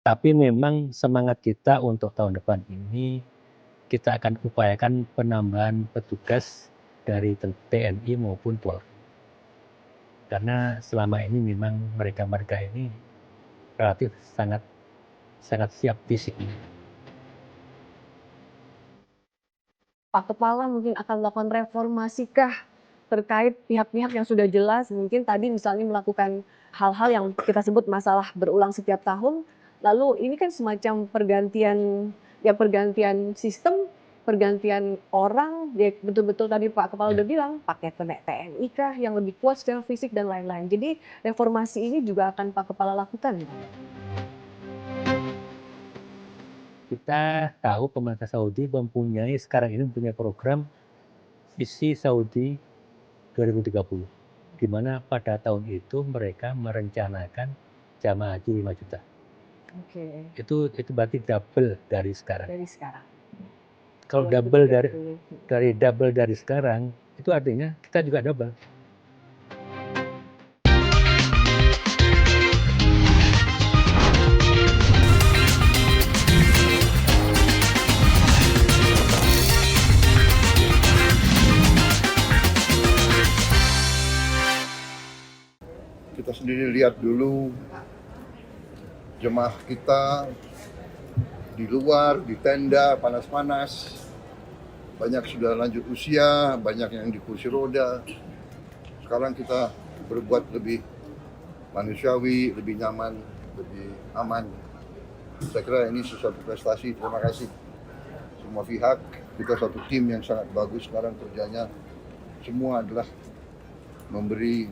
Tapi memang semangat kita untuk tahun depan ini, kita akan upayakan penambahan petugas dari TNI maupun Polri. Karena selama ini memang mereka-mereka ini relatif sangat siap fisiknya. Pak Kepala mungkin akan melakukan reformasikah terkait pihak-pihak yang sudah jelas, mungkin tadi misalnya melakukan hal-hal yang kita sebut masalah berulang setiap tahun, lalu ini kan semacam pergantian sistem, pergantian orang, ya betul-betul tadi Pak Kepala udah bilang, pakai TNI kah yang lebih kuat secara fisik dan lain-lain. Jadi reformasi ini juga akan Pak Kepala lakukan. Kita tahu pemerintah Saudi sekarang ini mempunyai program Visi Saudi 2030, di mana pada tahun itu mereka merencanakan jamaah haji 5 juta. Oke. Itu berarti double dari sekarang. Dari sekarang. Kalau double dari sekarang, itu artinya kita juga double. Kita sendiri lihat dulu jemaah kita di luar, di tenda, panas-panas. Banyak sudah lanjut usia, banyak yang di kursi roda. Sekarang kita berbuat lebih manusiawi, lebih nyaman, lebih aman. Saya kira ini sesuatu prestasi. Terima kasih semua pihak. Kita satu tim yang sangat bagus sekarang kerjanya. Semua adalah memberi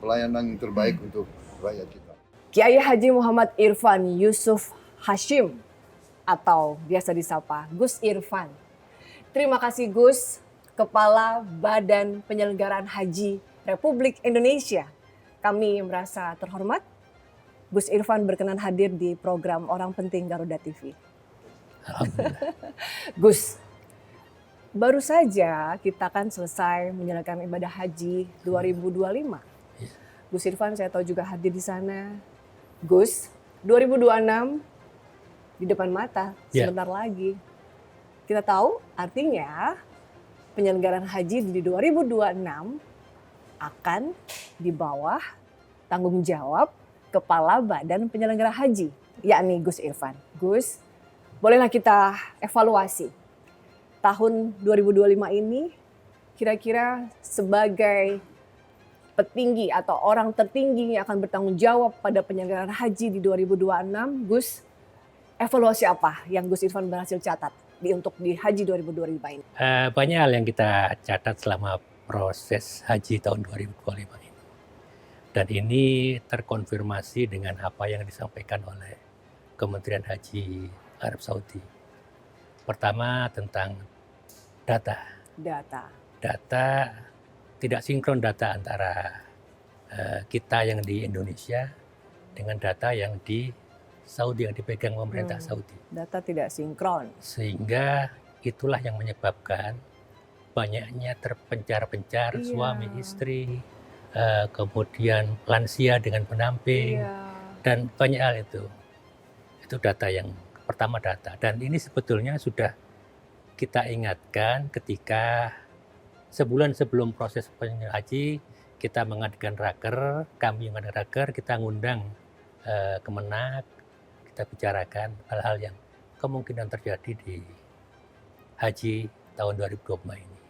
pelayanan yang terbaik untuk rakyat kita. Kiai Haji Muhammad Irfan Yusuf Hashim atau biasa disapa Gus Irfan. Terima kasih Gus, Kepala Badan Penyelenggaraan Haji Republik Indonesia. Kami merasa terhormat. Gus Irfan berkenan hadir di program Orang Penting Garuda TV. Gus, baru saja kita kan selesai menjalankan ibadah haji 2025. Gus Irfan saya tahu juga hadir di sana. Gus, 2026 di depan mata sebentar lagi. Kita tahu artinya penyelenggaraan haji di 2026 akan di bawah tanggung jawab Kepala Badan Penyelenggara Haji, yakni Gus Irfan. Gus, bolehlah kita evaluasi tahun 2025 ini kira-kira sebagai petinggi atau orang tertinggi yang akan bertanggung jawab pada penyelenggaraan haji di 2026, Gus, evaluasi apa yang Gus Irfan berhasil catat untuk di haji 2025 ini? Banyak hal yang kita catat selama proses haji tahun 2025 ini. Dan ini terkonfirmasi dengan apa yang disampaikan oleh Kementerian Haji Arab Saudi. Pertama tentang data. Tidak sinkron data antara kita yang di Indonesia dengan data yang di Saudi, yang dipegang pemerintah Saudi. Data tidak sinkron. Sehingga itulah yang menyebabkan banyaknya terpencar-pencar suami istri, kemudian lansia dengan pendamping, dan banyak hal itu. Itu data yang pertama, data. Dan ini sebetulnya sudah kita ingatkan ketika sebulan sebelum proses haji, kita mengadakan raker, kita ngundang Kemenak, kita bicarakan hal-hal yang kemungkinan terjadi di haji tahun 2025 ini.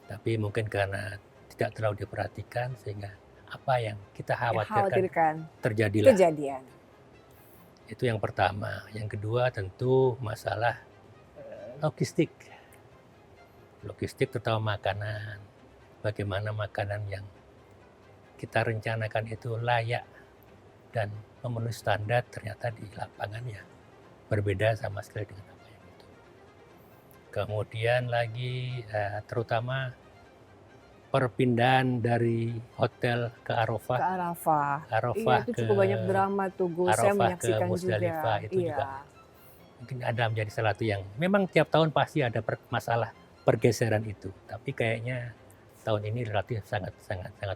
Tapi mungkin karena tidak terlalu diperhatikan sehingga apa yang kita khawatirkan terjadilah. Kejadian. Itu yang pertama. Yang kedua tentu masalah logistik terutama makanan. Bagaimana makanan yang kita rencanakan itu layak dan memenuhi standar, ternyata di lapangan ya berbeda sama sekali dengan apa yang itu. Kemudian lagi terutama perpindahan dari hotel ke Arafah. Iya, itu cukup banyak drama tuh Gus, saya menyaksikan Musdalifah, juga. Itu juga mungkin ada menjadi salah satu yang memang tiap tahun pasti ada masalah pergeseran itu, tapi kayaknya tahun ini relatif sangat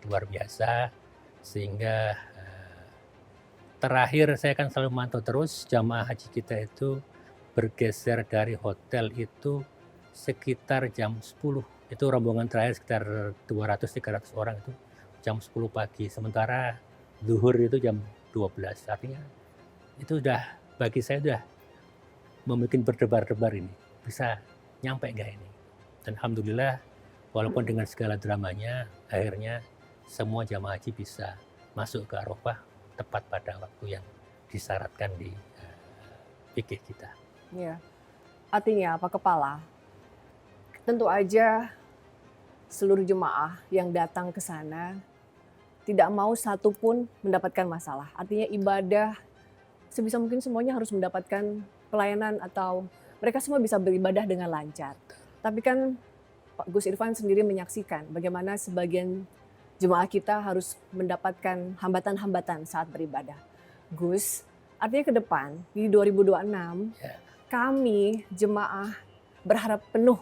luar biasa sehingga terakhir saya kan selalu mantau terus jamaah haji kita itu bergeser dari hotel itu sekitar jam 10. Itu rombongan terakhir sekitar 200-300 orang itu jam 10 pagi. Sementara zuhur itu jam 12. Artinya itu udah bagi saya udah membuat berdebar-debar ini. Bisa nyampe nggak ini? Dan alhamdulillah walaupun dengan segala dramanya akhirnya semua jamaah haji bisa masuk ke Arafah tepat pada waktu yang disyaratkan di fikih kita. Ya. Artinya Pak Kepala, tentu aja seluruh jemaah yang datang ke sana tidak mau satu pun mendapatkan masalah. Artinya ibadah sebisa mungkin semuanya harus mendapatkan pelayanan atau mereka semua bisa beribadah dengan lancar. Tapi kan Pak Gus Irfan sendiri menyaksikan bagaimana sebagian jemaah kita harus mendapatkan hambatan-hambatan saat beribadah. Gus, artinya ke depan di 2026 kami jemaah berharap penuh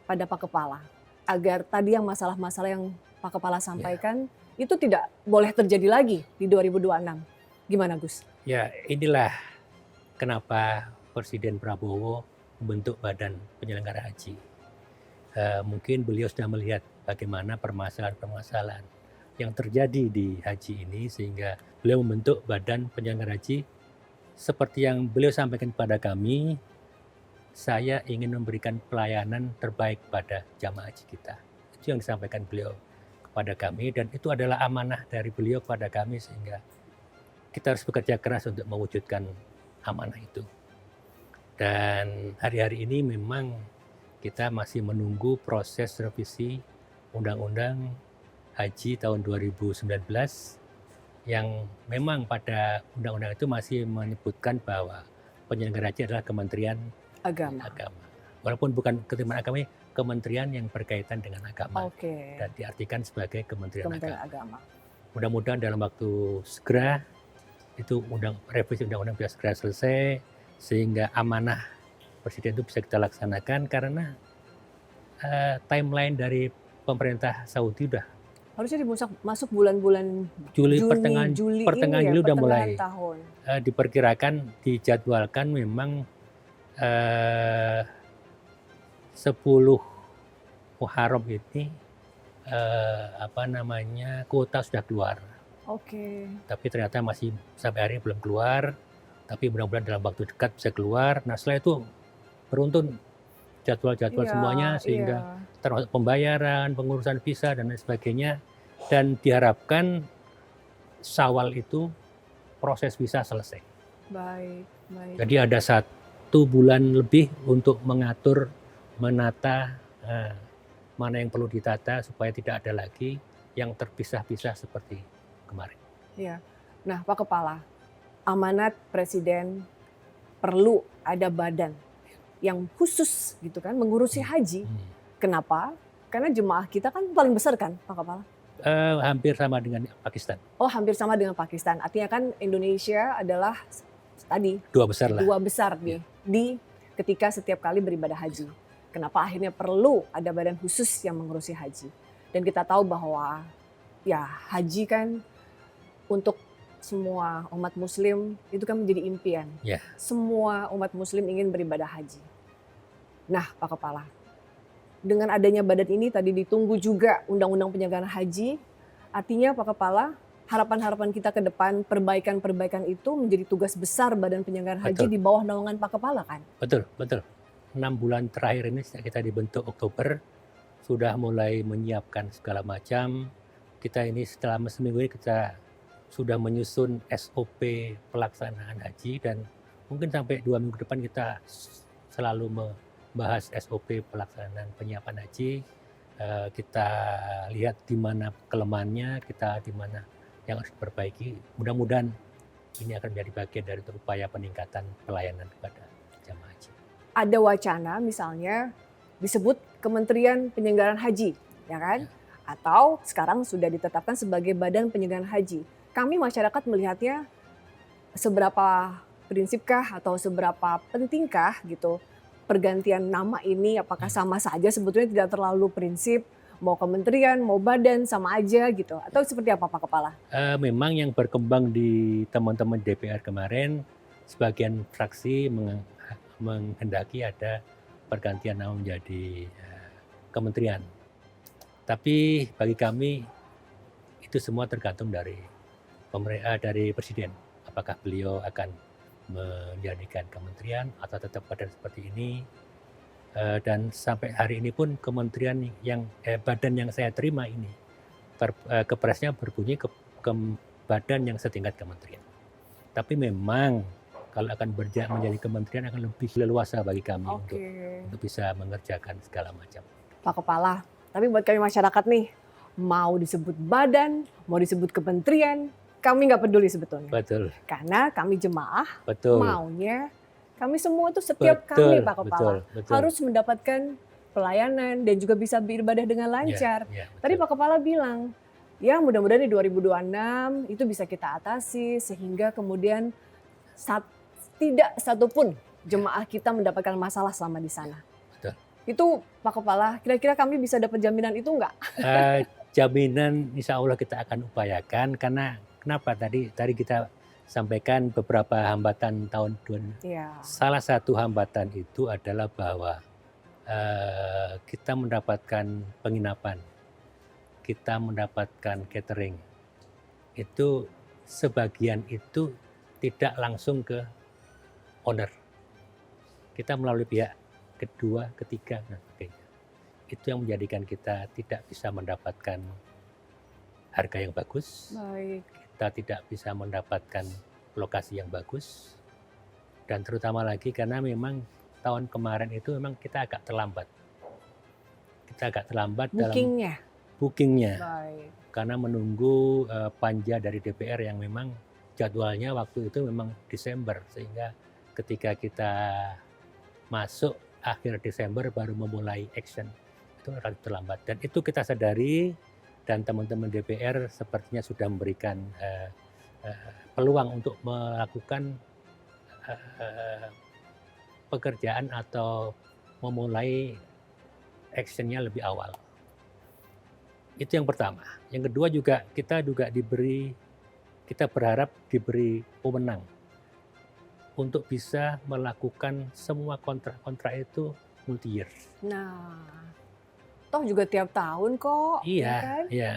pada Pak Kepala agar tadi yang masalah-masalah yang Pak Kepala sampaikan itu tidak boleh terjadi lagi di 2026. Gimana Gus? Ya, inilah kenapa Presiden Prabowo membentuk Badan Penyelenggara Haji. Mungkin beliau sudah melihat bagaimana permasalahan-permasalahan yang terjadi di haji ini sehingga beliau membentuk Badan Penyelenggara Haji. Seperti yang beliau sampaikan kepada kami, saya ingin memberikan pelayanan terbaik pada jamaah haji kita. Itu yang disampaikan beliau kepada kami dan itu adalah amanah dari beliau kepada kami sehingga kita harus bekerja keras untuk mewujudkan amanah itu. Dan hari-hari ini memang kita masih menunggu proses revisi Undang-Undang Haji tahun 2019 yang memang pada undang-undang itu masih menyebutkan bahwa penyelenggara haji adalah Kementerian Agama. Walaupun bukan Kementerian Agama, kementerian yang berkaitan dengan agama. Dan diartikan sebagai Kementerian Agama. Mudah-mudahan dalam waktu segera itu revisi undang-undang bisa segera selesai sehingga amanah Presiden itu bisa kita laksanakan karena timeline dari pemerintah Saudi udah harusnya masuk bulan-bulan Juli pertengahan Juli udah mulai tahun. Diperkirakan dijadwalkan memang 10 Muharram ini kuota sudah keluar. Tapi ternyata masih sampai hari ini belum keluar. Tapi mudah-mudahan dalam waktu dekat bisa keluar. Nah setelah itu beruntun jadwal-jadwal semuanya sehingga termasuk pembayaran, pengurusan visa dan lain sebagainya. Dan diharapkan Syawal itu proses visa selesai. Baik. Jadi ada 1 bulan lebih untuk mengatur, menata mana yang perlu ditata supaya tidak ada lagi yang terpisah-pisah seperti kemarin. Iya. Nah Pak Kepala, amanat Presiden perlu ada badan yang khusus gitu kan mengurusi haji. Kenapa? Karena jemaah kita kan paling besar kan Pak Kepala? Hampir sama dengan Pakistan. Oh hampir sama dengan Pakistan. Artinya kan Indonesia adalah tadi 2 besar lah. 2 besar nih di ketika setiap kali beribadah haji. Kenapa akhirnya perlu ada badan khusus yang mengurusi haji? Dan kita tahu bahwa ya haji kan untuk semua umat muslim itu kan menjadi impian. Semua umat muslim ingin beribadah haji. Nah Pak Kepala, dengan adanya badan ini tadi ditunggu juga Undang-Undang Penyelenggaraan Haji. Artinya Pak Kepala, harapan-harapan kita ke depan, perbaikan-perbaikan itu menjadi tugas besar Badan Penyelenggaraan Haji di bawah naungan Pak Kepala kan? Betul. 6 bulan terakhir ini kita dibentuk Oktober, sudah mulai menyiapkan segala macam. Kita ini selama seminggu ini kita sudah menyusun SOP pelaksanaan haji dan mungkin sampai 2 minggu depan kita selalu membahas SOP pelaksanaan penyiapan haji. Kita lihat di mana kelemahannya, kita di mana yang harus diperbaiki. Mudah-mudahan ini akan menjadi bagian dari upaya peningkatan pelayanan kepada jamaah haji. Ada wacana misalnya disebut Kementerian Penyelenggaraan Haji, ya kan? Atau sekarang sudah ditetapkan sebagai Badan Penyelenggaraan Haji. Kami masyarakat melihatnya seberapa prinsipkah atau seberapa pentingkah gitu pergantian nama ini, apakah sama saja sebetulnya tidak terlalu prinsip Mau kementerian, mau badan, sama aja gitu? Atau seperti apa Pak Kepala? Memang yang berkembang di teman-teman DPR kemarin, sebagian fraksi menghendaki ada pergantian nama menjadi kementerian. Tapi bagi kami itu semua tergantung dari Presiden. Apakah beliau akan menjadikan kementerian atau tetap badan seperti ini. Dan sampai hari ini pun kementerian badan yang saya terima ini kepresnya berbunyi ke badan yang setingkat kementerian. Tapi memang kalau akan menjadi kementerian akan lebih leluasa bagi kami untuk bisa mengerjakan segala macam. Pak Kepala, tapi buat kami masyarakat nih, mau disebut badan, mau disebut kementerian, kami nggak peduli sebetulnya. Betul. Karena kami jemaah maunya kami semua tuh setiap kami Pak Kepala harus mendapatkan pelayanan dan juga bisa beribadah dengan lancar. Tadi Pak Kepala bilang, ya mudah-mudahan di 2026 itu bisa kita atasi sehingga kemudian tidak satupun jemaah kita mendapatkan masalah selama di sana. Betul. Itu Pak Kepala, kira-kira kami bisa dapat jaminan itu enggak? Jaminan insya Allah kita akan upayakan karena kenapa tadi kita sampaikan beberapa hambatan tahun 2000. Salah satu hambatan itu adalah bahwa kita mendapatkan penginapan, kita mendapatkan catering. Itu sebagian itu tidak langsung ke owner. Kita melalui pihak kedua, ketiga, dan sebagainya. Itu yang menjadikan kita tidak bisa mendapatkan harga yang bagus. Baik. Kita tidak bisa mendapatkan lokasi yang bagus, dan terutama lagi karena memang tahun kemarin itu memang kita agak terlambat. Dalam bookingnya. Baik. Karena menunggu panja dari DPR yang memang jadwalnya waktu itu memang Desember, sehingga ketika kita masuk akhir Desember baru memulai action, itu relatif terlambat. Dan itu kita sadari, dan teman-teman DPR sepertinya sudah memberikan peluang untuk melakukan pekerjaan atau memulai actionnya lebih awal. Itu yang pertama. Yang kedua juga kita berharap diberi wewenang untuk bisa melakukan semua kontrak-kontrak itu multi year. Nah, toh juga tiap tahun kok. Iya, kan? Iya.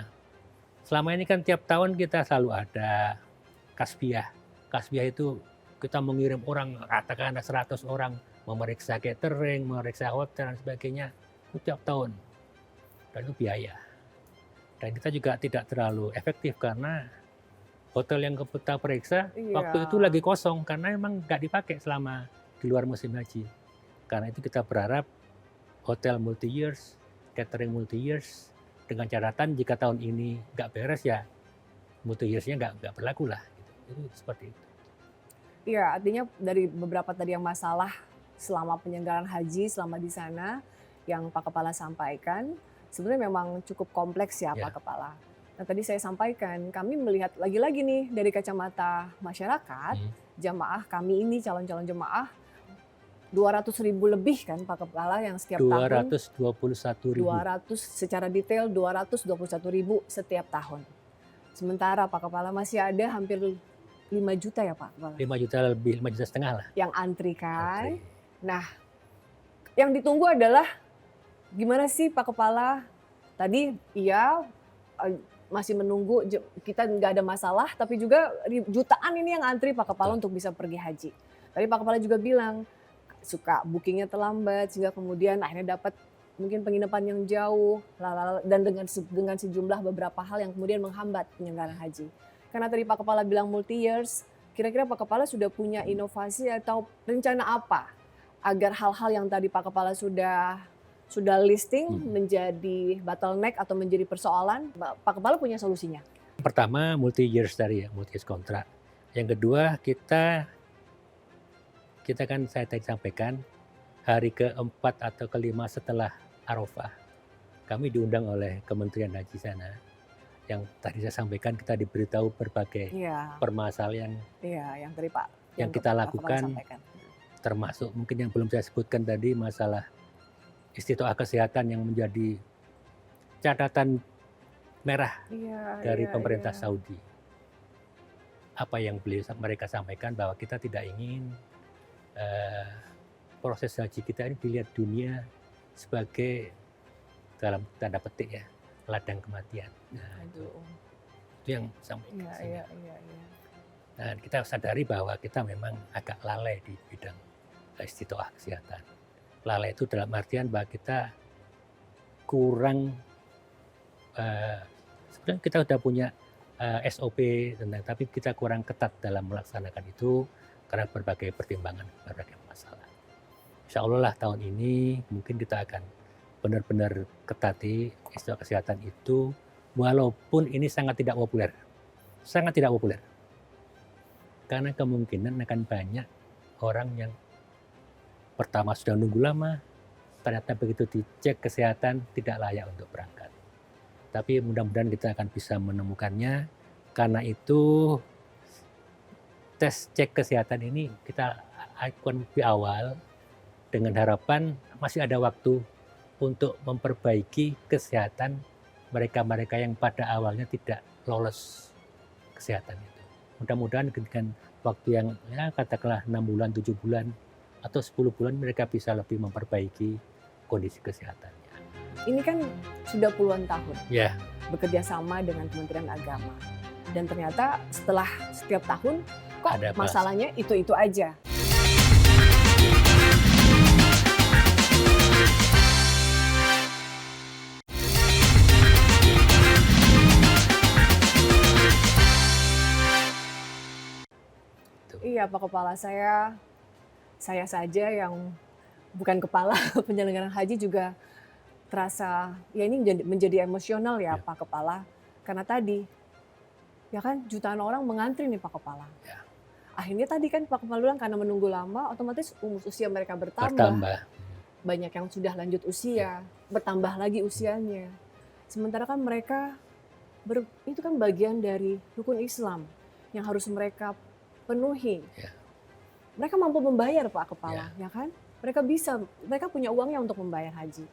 Selama ini kan tiap tahun kita selalu ada kasbiah. Kasbiah itu kita mengirim orang, katakan ada 100 orang, memeriksa catering, memeriksa hotel dan sebagainya, itu tiap tahun. Dan itu biaya. Dan kita juga tidak terlalu efektif karena hotel yang kita periksa waktu itu lagi kosong karena memang nggak dipakai selama di luar musim haji. Karena itu kita berharap hotel multi years, catering multi years, dengan catatan jika tahun ini nggak beres ya multi years-nya nggak berlaku lah. Itu seperti itu. Iya, artinya dari beberapa tadi yang masalah selama penyelenggaraan haji selama di sana yang Pak Kepala sampaikan, sebenarnya memang cukup kompleks ya Pak Kepala. Nah tadi saya sampaikan, kami melihat lagi-lagi nih dari kacamata masyarakat, jamaah kami ini calon-calon jemaah 200.000 lebih kan Pak Kepala yang setiap tahun 221.000. 200 secara detail 221.000 setiap tahun. Sementara Pak Kepala masih ada hampir 5 juta ya Pak Kepala? 5 juta lebih, 5 juta setengah lah. Yang antri kan. Nah, yang ditunggu adalah gimana sih Pak Kepala? Tadi masih menunggu, kita nggak ada masalah, tapi juga jutaan ini yang antri Pak Kepala untuk bisa pergi haji. Tadi Pak Kepala juga bilang, suka bookingnya terlambat, sehingga kemudian akhirnya dapat mungkin penginapan yang jauh, dan dengan sejumlah beberapa hal yang kemudian menghambat penyelenggaraan haji. Karena tadi Pak Kepala bilang multi years, kira-kira Pak Kepala sudah punya inovasi atau rencana apa agar hal-hal yang tadi Pak Kepala sudah listing menjadi bottleneck atau menjadi persoalan, Pak Kepala punya solusinya? Pertama multi years tadi ya, multi years kontrak. Yang kedua kita kan saya tadi sampaikan hari keempat atau kelima setelah Arafah, kami diundang oleh Kementerian Haji sana. Yang tadi saya sampaikan kita diberitahu berbagai permasalahan yang tadi Pak yang kita lakukan, termasuk mungkin yang belum saya sebutkan tadi masalah istitoah kesehatan yang menjadi catatan merah Iya, dari iya, pemerintah iya. Saudi. Apa yang mereka sampaikan bahwa kita tidak ingin eh, proses haji kita ini dilihat dunia sebagai dalam tanda petik ya ladang kematian. Nah, Aduh. itu yang sampai ke Iya, sini. iya, iya, iya. Dan kita sadari bahwa kita memang agak lalai di bidang istitoah kesehatan. Lalai itu dalam artian bahwa kita kurang, sebenarnya kita sudah punya SOP tentang, tapi kita kurang ketat dalam melaksanakan itu karena berbagai pertimbangan, berbagai masalah. Insya Allah lah tahun ini mungkin kita akan benar-benar ketati istitoah kesehatan itu, walaupun ini sangat tidak populer. Karena kemungkinan akan banyak orang yang pertama sudah nunggu lama, ternyata begitu dicek kesehatan tidak layak untuk berangkat. Tapi mudah-mudahan kita akan bisa menemukannya. Karena itu tes cek kesehatan ini kita lakukan di awal dengan harapan masih ada waktu untuk memperbaiki kesehatan mereka-mereka yang pada awalnya tidak lolos kesehatan itu. Mudah-mudahan dengan waktu yang ya katakanlah 6 bulan, 7 bulan, atau 10 bulan mereka bisa lebih memperbaiki kondisi kesehatannya. Ini kan sudah puluhan tahun Ya, bekerja sama dengan Kementerian Agama. Dan ternyata setelah setiap tahun kok Ada masalahnya itu-itu aja. Iya Pak Kepala, saya saja yang bukan kepala penyelenggaraan haji juga terasa ya ini menjadi emosional ya Ya. Pak Kepala. Karena tadi ya kan jutaan orang mengantri nih Pak Kepala. Ya. Akhirnya tadi kan Pak Kepala bilang karena menunggu lama otomatis usia mereka bertambah. bertambah. Banyak yang sudah lanjut usia, bertambah lagi usianya. Sementara kan mereka itu kan bagian dari rukun Islam yang harus mereka penuhi. Ya. Mereka mampu membayar Pak Kepala, ya kan? Mereka punya uangnya untuk membayar haji.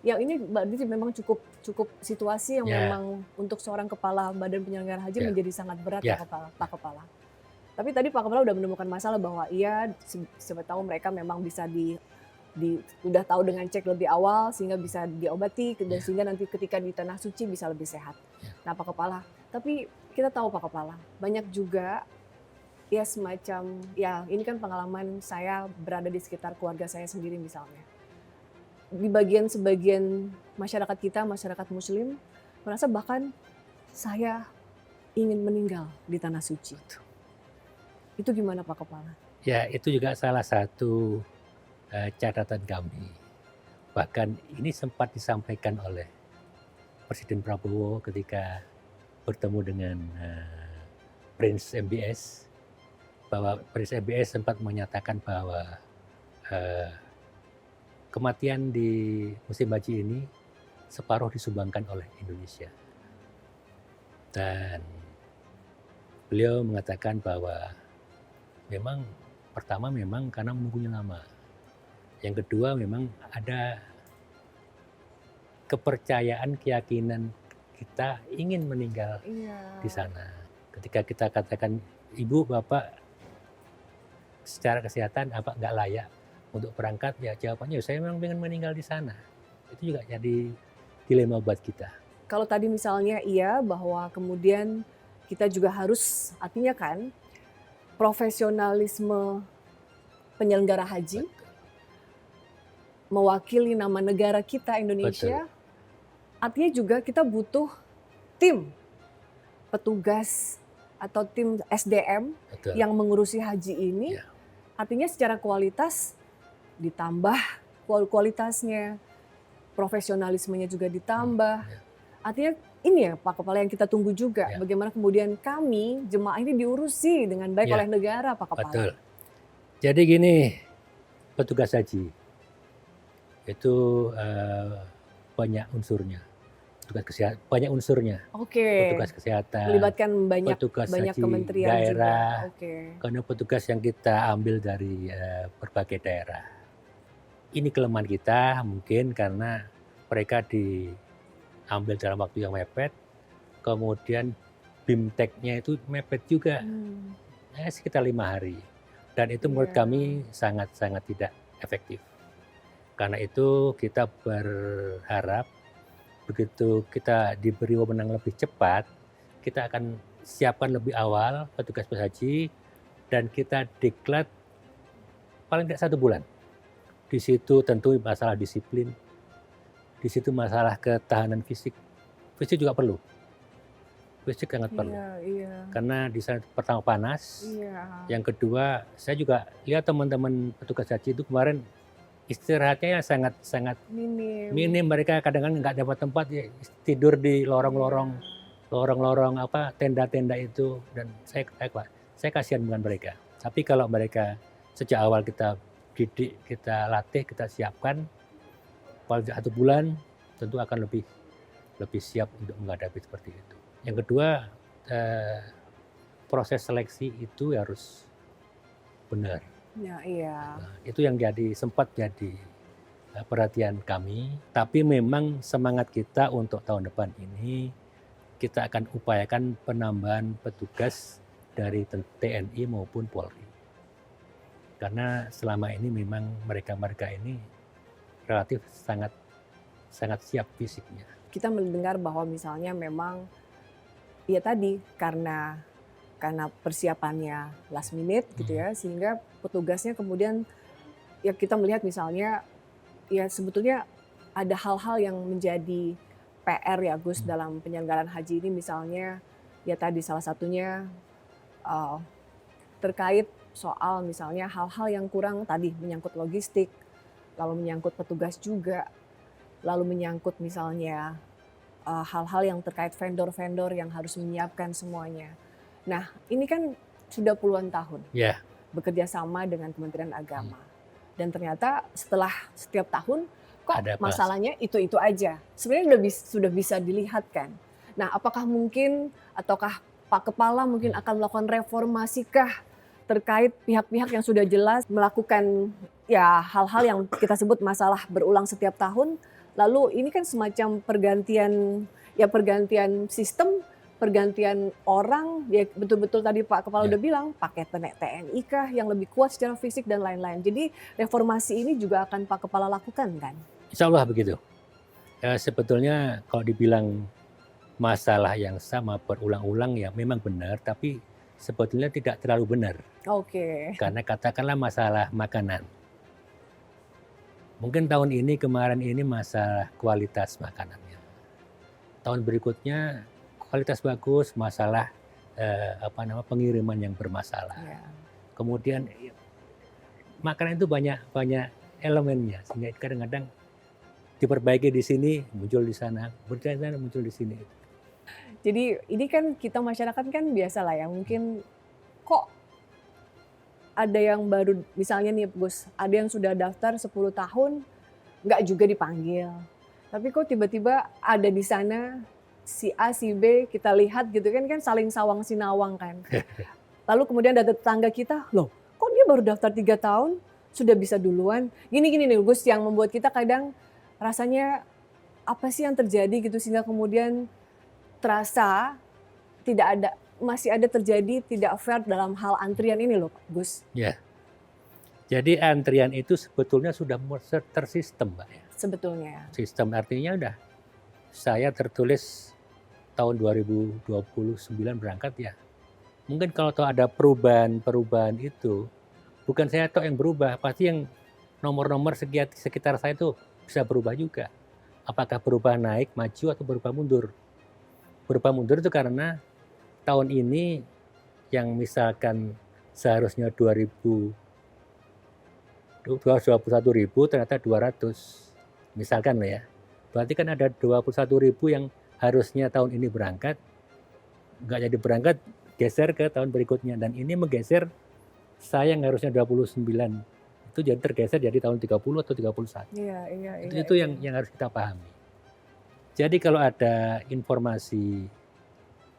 Ya ini berarti memang cukup situasi yang Ya. memang untuk seorang kepala badan penyelenggara haji Ya. menjadi sangat berat Ya. Pak Kepala. Tapi tadi Pak Kepala udah menemukan masalah bahwa iya siapa tahu mereka memang bisa udah tahu dengan cek lebih awal sehingga bisa diobati dan Ya. sehingga nanti ketika di tanah suci bisa lebih sehat. Ya. Nah Pak Kepala, tapi kita tahu Pak Kepala banyak juga ya semacam ya ini kan pengalaman saya berada di sekitar keluarga saya sendiri misalnya. Di sebagian masyarakat kita, masyarakat muslim merasa bahkan saya ingin meninggal di tanah suci. Itu gimana Pak Kepala? Ya, itu juga salah satu catatan kami. Bahkan ini sempat disampaikan oleh Presiden Prabowo ketika bertemu dengan Prince MBS, bahwa Prince MBS sempat menyatakan bahwa kematian di musim haji ini separuh disumbangkan oleh Indonesia. Dan beliau mengatakan bahwa memang pertama memang karena menunggunya lama. Yang kedua memang ada kepercayaan, keyakinan kita ingin meninggal di sana. Ketika kita katakan ibu, bapak secara kesehatan apa nggak layak untuk berangkat, ya jawabannya saya memang ingin meninggal di sana. Itu juga jadi dilema buat kita. Kalau tadi misalnya iya bahwa kemudian kita juga harus artinya kan profesionalisme penyelenggara haji mewakili nama negara kita Indonesia. Betul. Artinya juga kita butuh tim petugas atau tim SDM Betul. yang mengurusi haji ini. Ya. Artinya secara kualitas ditambah kualitasnya, profesionalismenya juga ditambah. Ya. Artinya ini ya Pak Kepala yang kita tunggu juga. Ya. Bagaimana kemudian kami jemaah ini diurusi dengan baik Ya. oleh negara Pak Kepala. Betul. Jadi gini, petugas haji itu banyak unsurnya. Banyak unsurnya. Oke. Petugas kesehatan, Melibatkan banyak petugas haji kementerian daerah, juga. Oke. karena petugas yang kita ambil dari berbagai daerah. Ini kelemahan kita mungkin karena mereka ambil dalam waktu yang mepet, kemudian BIMTEK-nya itu mepet juga, sekitar 5 hari. Dan itu menurut Iya. kami sangat-sangat tidak efektif. Karena itu kita berharap begitu kita diberi wewenang lebih cepat, kita akan siapkan lebih awal petugas haji dan kita diklat paling tidak 1 bulan. Di situ tentu masalah disiplin, di situ masalah ketahanan fisik. Fisik juga perlu. Fisik sangat perlu. Iya. Karena di sana pertama panas, Iya. yang kedua saya juga lihat teman-teman petugas haji itu kemarin istirahatnya sangat minim. Mereka kadang-kadang nggak dapat tempat, ya tidur di lorong-lorong tenda-tenda itu, dan saya kasihan dengan mereka. Tapi kalau mereka sejak awal kita didik, kita latih, kita siapkan, paling 1 bulan tentu akan lebih siap untuk menghadapi seperti itu. Yang kedua, proses seleksi itu harus benar. Ya, iya. Nah, itu yang sempat jadi perhatian kami. Tapi memang semangat kita untuk tahun depan ini, kita akan upayakan penambahan petugas dari TNI maupun Polri. Karena selama ini memang mereka ini relatif sangat siap fisiknya. Kita mendengar bahwa misalnya memang ya tadi karena persiapannya last minute gitu ya, sehingga petugasnya kemudian ya kita melihat misalnya ya sebetulnya ada hal-hal yang menjadi PR ya Gus dalam penyelenggaraan haji ini, misalnya ya tadi salah satunya terkait soal misalnya hal-hal yang kurang tadi, menyangkut logistik, lalu menyangkut petugas juga, lalu menyangkut misalnya hal-hal yang terkait vendor-vendor yang harus menyiapkan semuanya. Nah, ini kan sudah puluhan tahun bekerja sama dengan Kementerian Agama. Dan ternyata setelah setiap tahun kok masalahnya itu aja. Sebenarnya sudah bisa dilihat kan. Nah, apakah mungkin ataukah Pak Kepala mungkin akan melakukan reformasikah terkait pihak-pihak yang sudah jelas melakukan ya hal-hal yang kita sebut masalah berulang setiap tahun. Lalu ini kan semacam pergantian sistem, pergantian orang, ya betul-betul tadi Pak Kepala udah bilang, pakai TNI kah yang lebih kuat secara fisik dan lain-lain. Jadi reformasi ini juga akan Pak Kepala lakukan kan? Insya Allah begitu. Sebetulnya kalau dibilang masalah yang sama berulang-ulang ya memang benar, tapi sebetulnya tidak terlalu benar. Oke. Karena katakanlah masalah makanan. Mungkin tahun ini, kemarin ini masalah kualitas makanannya. Tahun berikutnya kualitas bagus, masalah pengiriman yang bermasalah. Yeah. Kemudian makanan itu banyak elemennya, sehingga kadang-kadang diperbaiki di sini, muncul di sana, muncul di sini. Jadi ini kan kita masyarakat kan biasa lah ya, mungkin kok ada yang baru, misalnya nih Gus, ada yang sudah daftar 10 tahun, nggak juga dipanggil. Tapi kok tiba-tiba ada di sana si A, si B, kita lihat gitu kan saling sawang sinawang kan. Lalu kemudian ada tetangga kita, loh kok dia baru daftar 3 tahun, sudah bisa duluan. Gini nih Gus, yang membuat kita kadang rasanya apa sih yang terjadi gitu, sehingga kemudian terasa masih ada terjadi tidak fair dalam hal antrian ini loh Gus. Ya, jadi antrian itu sebetulnya sudah tersistem Mbak ya. Sebetulnya. Sistem artinya udah saya tertulis tahun 2029 berangkat ya. Mungkin kalau ada perubahan itu, bukan saya yang berubah, pasti yang nomor-nomor sekitar saya itu bisa berubah juga. Apakah berubah naik, maju, atau berubah mundur. Berubah mundur itu karena tahun ini yang misalkan seharusnya 21.000 ternyata 200. Misalkan ya. Berarti kan ada 21.000 yang harusnya tahun ini berangkat, nggak jadi berangkat, geser ke tahun berikutnya. Dan ini menggeser saya yang harusnya 29 itu jadi tergeser jadi tahun 30 atau 31. Iya. Itu yang harus kita pahami. Jadi kalau ada informasi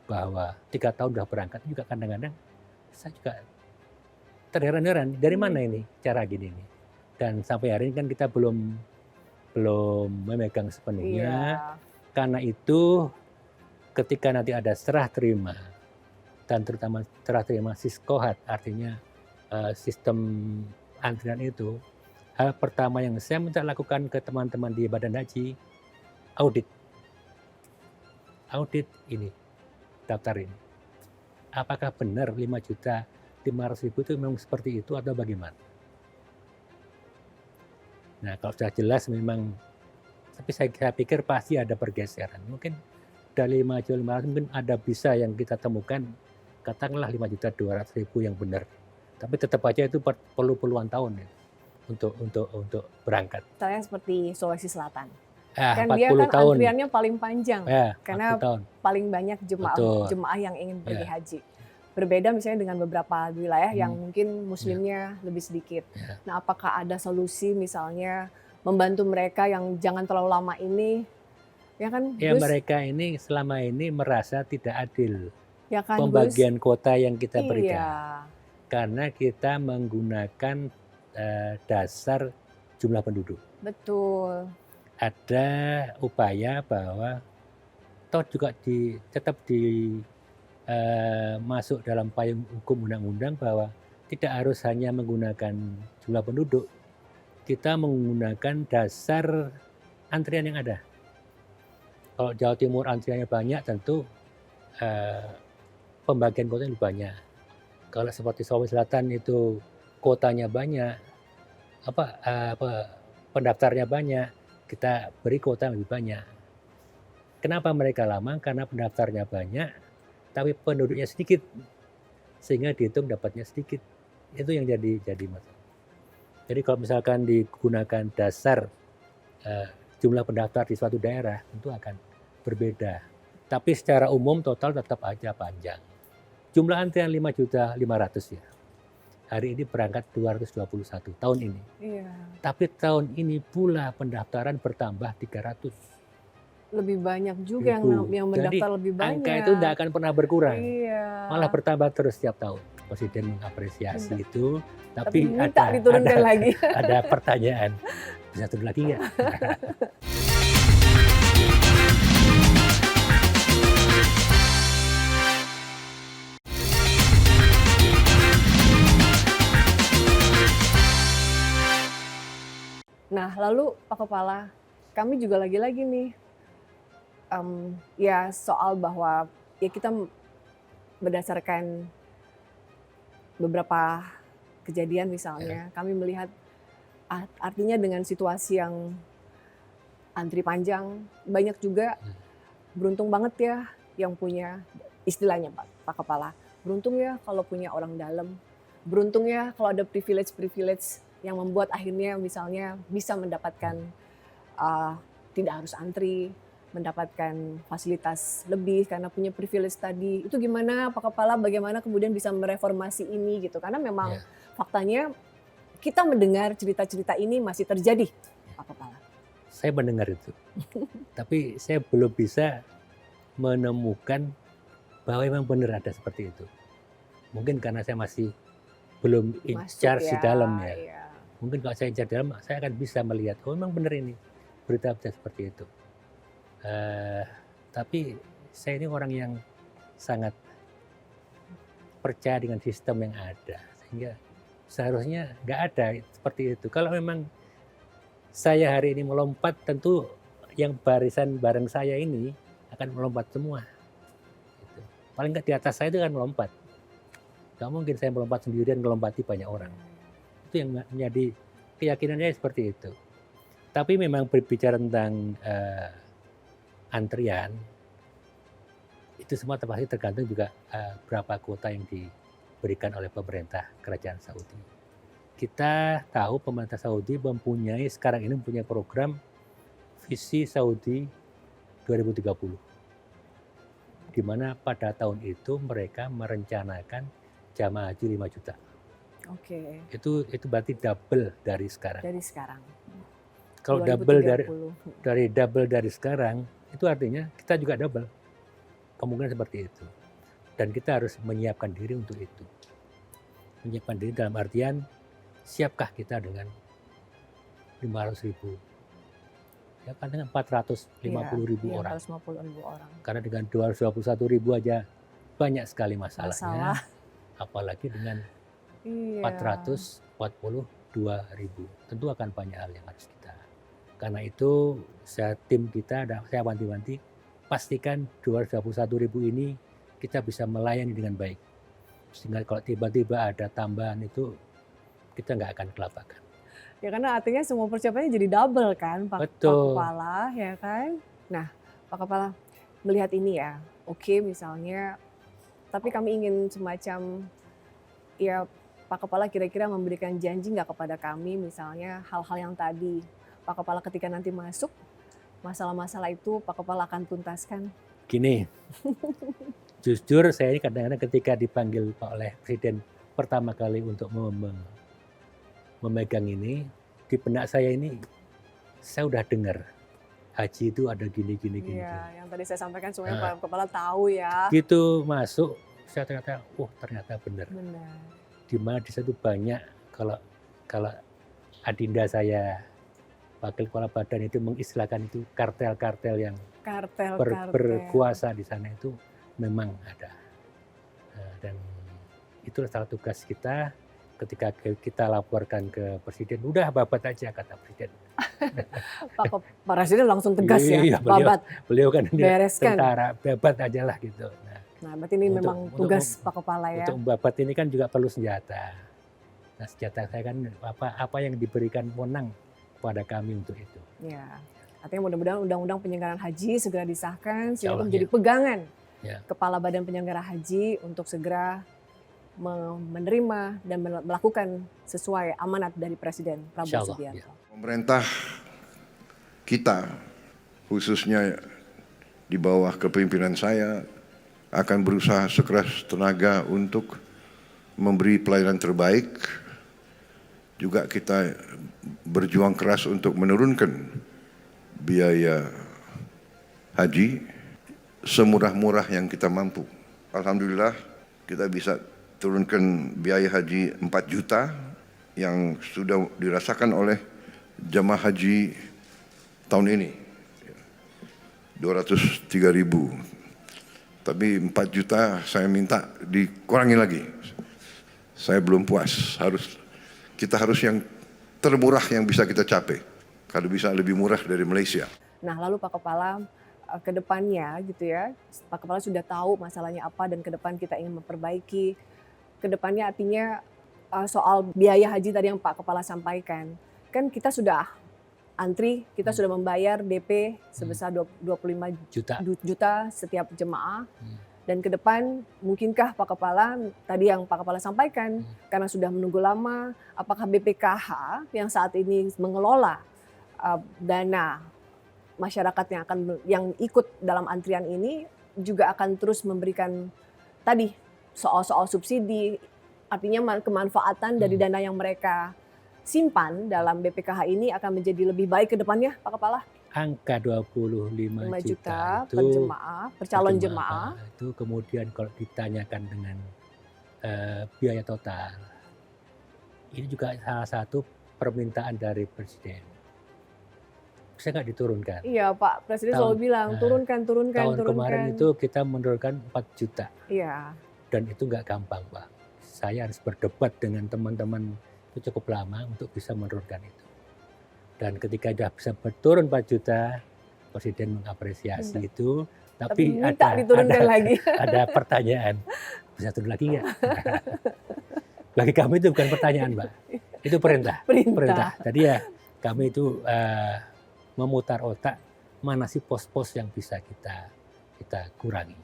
bahwa 3 tahun sudah berangkat, juga kadang-kadang saya juga terheran-heran dari mana ini cara gini nih. Dan sampai hari ini kan kita belum memegang sepenuhnya. Karena itu ketika nanti ada serah terima dan terutama serah terima siskohat, artinya sistem antrian itu, hal pertama yang saya minta lakukan ke teman-teman di Badan Haji, audit ini, daftar ini. Apakah benar 5.500.000 itu memang seperti itu atau bagaimana? Nah, kalau sudah jelas memang, tapi saya pikir pasti ada pergeseran. Mungkin dari 5.500.000 mungkin ada bisa yang kita temukan, katakanlah 5.200.000 yang benar. Tapi tetap aja itu perlu puluhan tahun ya, untuk berangkat. Misalnya seperti Sulawesi Selatan. Kan 40 dia kan tahun. antriannya paling panjang, karena 40 tahun. paling banyak jemaah yang ingin pergi haji. Berbeda misalnya dengan beberapa wilayah yang mungkin muslimnya lebih sedikit. Nah, apakah ada solusi misalnya membantu mereka yang jangan terlalu lama ini? Ya kan, Ya, Gus? mereka ini selama ini merasa tidak adil Ya kan, pembagian Gus? kuota yang kita berikan. Iya. Karena kita menggunakan dasar jumlah penduduk. Betul. Ada upaya bahwa toh juga tetap masuk dalam payung hukum undang-undang bahwa tidak harus hanya menggunakan jumlah penduduk, kita menggunakan dasar antrian yang ada. Kalau Jawa Timur antriannya banyak, tentu pembagian kuotanya lebih banyak. Kalau seperti Sulawesi Selatan itu kuotanya banyak, pendaftarnya banyak, kita beri kuota yang lebih banyak. Kenapa mereka lama? Karena pendaftarnya banyak, tapi penduduknya sedikit, sehingga dihitung dapatnya sedikit. Itu yang jadi masalah. Jadi kalau misalkan digunakan dasar jumlah pendaftar di suatu daerah, tentu akan berbeda. Tapi secara umum total tetap aja panjang. Jumlah antrian 5.500.000 ya. Hari ini berangkat 221 tahun ini. Iya. Tapi tahun ini pula pendaftaran bertambah 300. Lebih banyak juga yang mendaftar. Jadi, lebih banyak. Angka itu tidak akan pernah berkurang. Iya. Malah bertambah terus setiap tahun. Presiden mengapresiasi itu. Tapi minta diturunkan lagi. Ada pertanyaan. Bisa turun lagi nggak? Nah, lalu Pak Kepala, kami juga lagi-lagi nih, ya soal bahwa ya kita berdasarkan beberapa kejadian misalnya, kami melihat artinya dengan situasi yang antri panjang, banyak juga beruntung banget ya yang punya, istilahnya Pak Kepala, beruntung ya kalau punya orang dalam, beruntung ya kalau ada privilege yang membuat akhirnya misalnya bisa mendapatkan tidak harus antri, mendapatkan fasilitas lebih karena punya privilege tadi. Itu gimana Pak Kepala, bagaimana kemudian bisa mereformasi ini gitu? Karena memang faktanya kita mendengar cerita-cerita ini masih terjadi, Pak Kepala. Saya mendengar itu, tapi saya belum bisa menemukan bahwa memang benar ada seperti itu. Mungkin karena saya masih belum in charge di dalam ya. Iya. Mungkin kalau saya in charge dalam, saya akan bisa melihat, oh memang benar ini berita seperti itu. Tapi saya ini orang yang sangat percaya dengan sistem yang ada, sehingga seharusnya nggak ada seperti itu. Kalau memang saya hari ini melompat, tentu yang barisan bareng saya ini akan melompat semua. Gitu. Paling nggak di atas saya itu kan melompat. Gak mungkin saya melompat sendirian melompati banyak orang. Itu yang menjadi keyakinannya seperti itu. Tapi memang berbicara tentang antrian, itu semua pasti tergantung juga berapa kuota yang diberikan oleh pemerintah kerajaan Saudi. Kita tahu pemerintah Saudi sekarang ini mempunyai program visi Saudi 2030. Di mana pada tahun itu mereka merencanakan jamaah haji 5 juta. Oke. Itu berarti double dari sekarang. Dari sekarang. Kalau double dari sekarang, itu artinya kita juga double. Kemungkinan seperti itu. Dan kita harus menyiapkan diri untuk itu. Menyiapkan diri dalam artian, siapkah kita dengan 500.000? ya kan dengan 450.000 Iya, orang. 450.000 orang. Karena dengan 221.000 aja banyak sekali masalahnya. Masalah. Apalagi dengan Iya. 442.000. Tentu akan banyak hal yang harus kita. Karena itu tim kita, saya wanti-wanti, pastikan 221.000 ini kita bisa melayani dengan baik. Sehingga kalau tiba-tiba ada tambahan itu, kita nggak akan kelabakan. Ya karena artinya semua persiapannya jadi double kan Pak Betul. Kepala, ya kan? Nah Pak Kepala melihat ini ya, oke misalnya, tapi kami ingin semacam, ya Pak Kepala kira-kira memberikan janji nggak kepada kami misalnya hal-hal yang tadi, Pak Kepala ketika nanti masuk, masalah-masalah itu Pak Kepala akan tuntaskan? Gini, jujur saya ini kadang-kadang ketika dipanggil oleh Presiden pertama kali untuk memegang ini, di benak saya ini, saya udah dengar haji itu ada gini. Iya, yang tadi saya sampaikan semuanya Pak Kepala tahu ya. Gitu masuk, saya ternyata benar. Benar. Di mana di situ banyak, kalau adinda saya, wakil kepala badan itu mengistilahkan itu kartel-kartel yang berkuasa di sana itu memang ada. Dan itulah salah tugas kita. Ketika kita laporkan ke Presiden, udah babat aja kata Presiden. Pak Presiden langsung tegas ya, Iya, babat. Beliau kan bereskan. Tentara, babat aja lah gitu. Nah berarti ini memang tugas Pak Kepala ya. Untuk babat ini kan juga perlu senjata. Nah senjata saya kan apa yang diberikan wewenang kepada kami untuk itu. Ya, artinya mudah-mudahan undang-undang penyelenggaraan haji segera disahkan sehingga Allah, menjadi ya. pegangan Kepala Badan Penyelenggara Haji untuk segera menerima dan melakukan sesuai amanat dari Presiden Prabowo Subianto. Pemerintah kita, khususnya di bawah kepemimpinan saya, akan berusaha sekeras tenaga untuk memberi pelayanan terbaik. Juga kita berjuang keras untuk menurunkan biaya haji semurah-murah yang kita mampu. Alhamdulillah kita bisa turunkan biaya haji 4 juta yang sudah dirasakan oleh jamaah haji tahun ini. 203.000. Tapi 4 juta saya minta dikurangi lagi. Saya belum puas. Kita harus yang termurah yang bisa kita capai. Kalau bisa lebih murah dari Malaysia. Nah lalu Pak Kepala, ke depannya gitu ya, Pak Kepala sudah tahu masalahnya apa dan ke depan kita ingin memperbaiki. Kedepannya artinya soal biaya haji tadi yang Pak Kepala sampaikan, kan kita sudah antri, kita sudah membayar DP sebesar 25 juta setiap jemaah. Dan ke depan mungkinkah Pak Kepala, tadi yang Pak Kepala sampaikan, karena sudah menunggu lama, apakah BPKH yang saat ini mengelola dana masyarakat yang ikut dalam antrian ini juga akan terus memberikan tadi soal subsidi, artinya kemanfaatan dari dana yang mereka simpan dalam BPKH ini akan menjadi lebih baik ke depannya, Pak Kepala? Angka 25 juta itu per jemaah, per calon jemaah. Itu kemudian kalau ditanyakan dengan biaya total, ini juga salah satu permintaan dari Presiden. Bisa nggak diturunkan? Iya Pak, Presiden selalu bilang turunkan. Tahun kemarin itu kita menurunkan 4 juta. Iya. Dan itu nggak gampang Pak. Saya harus berdebat dengan teman-teman itu cukup lama untuk bisa menurunkan itu. Dan ketika sudah bisa turun 4 juta, Presiden mengapresiasi itu. Tapi lagi. Ada pertanyaan, bisa turun lagi nggak? Bagi kami itu bukan pertanyaan Mbak, itu perintah. Jadi ya kami itu memutar otak mana sih pos-pos yang bisa kita kurangi.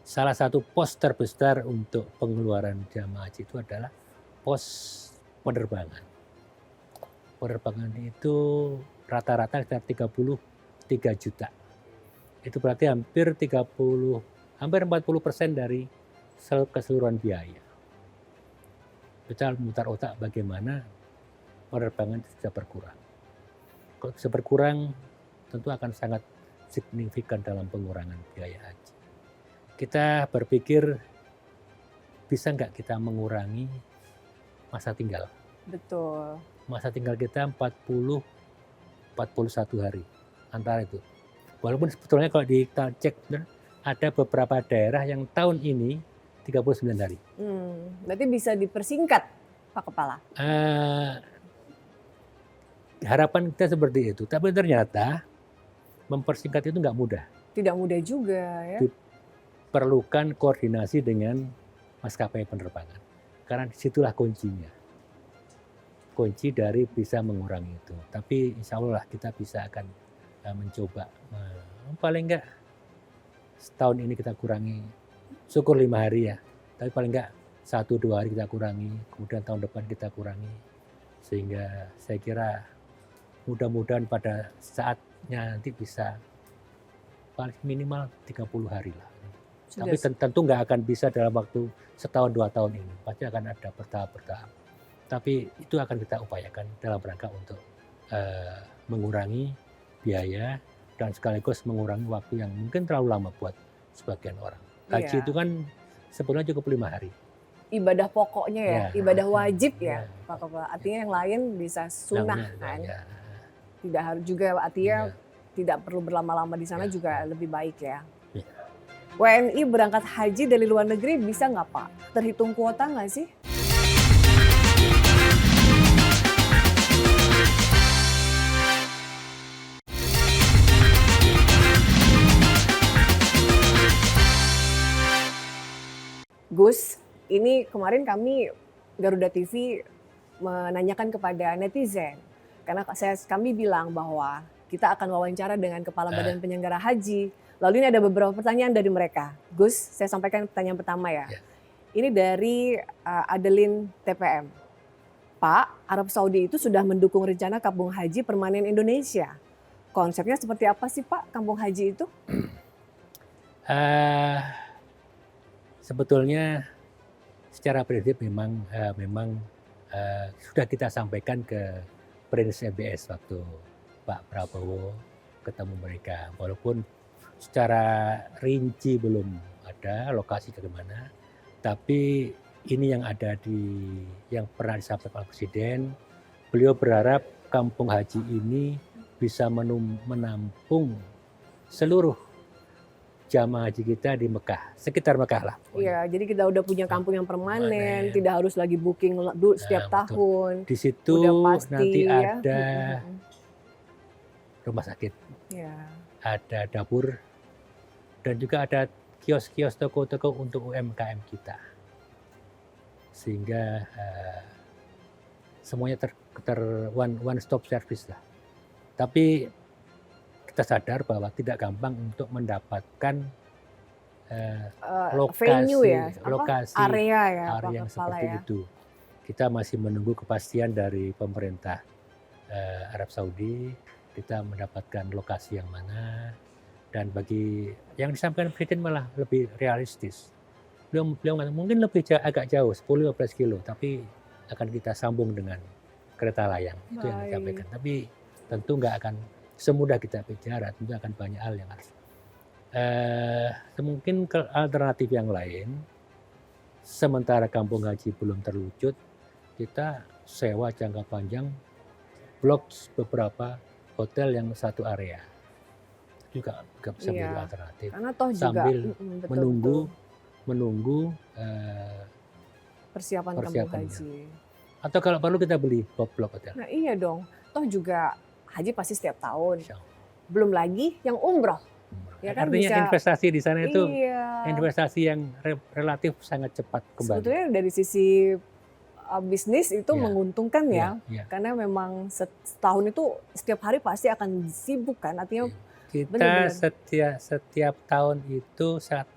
Salah satu pos terbesar untuk pengeluaran jamaah haji itu adalah pos penerbangan. Penerbangan itu rata-rata sekitar 33 juta. Itu berarti hampir 40% dari keseluruhan biaya. Kita memutar otak bagaimana penerbangan bisa berkurang. Kalau bisa berkurang, tentu akan sangat signifikan dalam pengurangan biaya haji. Kita berpikir, bisa nggak kita mengurangi masa tinggal? Betul. Masa tinggal kita 41 hari. antara itu. Walaupun sebetulnya kalau kita cek ada beberapa daerah yang tahun ini 39 hari. Berarti bisa dipersingkat, Pak Kepala? Harapan kita seperti itu, tapi ternyata mempersingkat itu nggak mudah. Tidak mudah juga ya. Diperlukan koordinasi dengan maskapai penerbangan. Karena disitulah kuncinya. Kunci dari bisa mengurangi itu. Tapi insya Allah kita bisa akan mencoba. Paling nggak setahun ini kita kurangi, syukur 5 hari ya. Tapi paling nggak 1-2 hari kita kurangi. Kemudian tahun depan kita kurangi. Sehingga saya kira mudah-mudahan pada saatnya nanti bisa paling minimal 30 hari lah. Tapi tentu nggak akan bisa dalam waktu setahun 2 tahun ini. Pasti akan ada bertahap-bertahap. Tapi itu akan kita upayakan dalam rangka untuk mengurangi biaya dan sekaligus mengurangi waktu yang mungkin terlalu lama buat sebagian orang. Haji itu kan sebenarnya cukup 5 hari. Ibadah pokoknya ya, ibadah wajib ya, ya. Pak Kepala. Artinya yang lain bisa sunnah kan. Ya. Tidak harus juga artinya tidak perlu berlama-lama di sana juga lebih baik ya. WNI berangkat haji dari luar negeri bisa nggak Pak? Terhitung kuota nggak sih? Gus, ini kemarin kami Garuda TV menanyakan kepada netizen. Karena kami bilang bahwa kita akan wawancara dengan Kepala Badan Penyelenggara Haji. Lalu ini ada beberapa pertanyaan dari mereka. Gus, saya sampaikan pertanyaan pertama ya. Ini dari Adeline TPM. Pak, Arab Saudi itu sudah mendukung rencana kampung haji permanen Indonesia. Konsepnya seperti apa sih Pak, kampung haji itu? Sebetulnya secara prinsip memang sudah kita sampaikan ke Prince MBS waktu Pak Prabowo ketemu mereka. Walaupun secara rinci belum ada lokasi ke mana, tapi ini yang ada yang pernah disampaikan Pak Presiden. Beliau berharap kampung haji ini bisa menampung seluruh jamaah haji kita di Mekah, sekitar Mekah lah. Iya, jadi kita udah punya kampung yang permanen, tidak harus lagi booking setiap tahun. Di situ nanti ada rumah sakit, ada dapur, dan juga ada kios-kios toko-toko untuk UMKM kita. Sehingga semuanya one stop service lah. Tapi kita sadar bahwa tidak gampang untuk mendapatkan lokasi area yang seperti itu. Kita masih menunggu kepastian dari pemerintah Arab Saudi. Kita mendapatkan lokasi yang mana, dan bagi yang disampaikan Presiden malah lebih realistis. Beliau mungkin agak jauh 10-15 kilo, tapi akan kita sambung dengan kereta layang. Itu yang disampaikan. Tapi tentu nggak akan semudah kita bicara, tentu akan banyak hal yang harus. Mungkin alternatif yang lain, sementara kampung haji belum terwujud, kita sewa jangka panjang blok beberapa hotel yang satu area. Juga bisa menjadi alternatif. Karena toh sambil juga, menunggu persiapan kampung haji. Atau kalau perlu kita beli blok hotel. Nah iya dong, toh juga haji pasti setiap tahun. Belum lagi yang umroh. Ya kan, artinya investasi di sana itu investasi yang relatif sangat cepat kembali. Sebetulnya dari sisi bisnis itu menguntungkan ya. Karena memang setahun itu setiap hari pasti akan sibuk kan. Artinya kita setiap tahun itu 1,5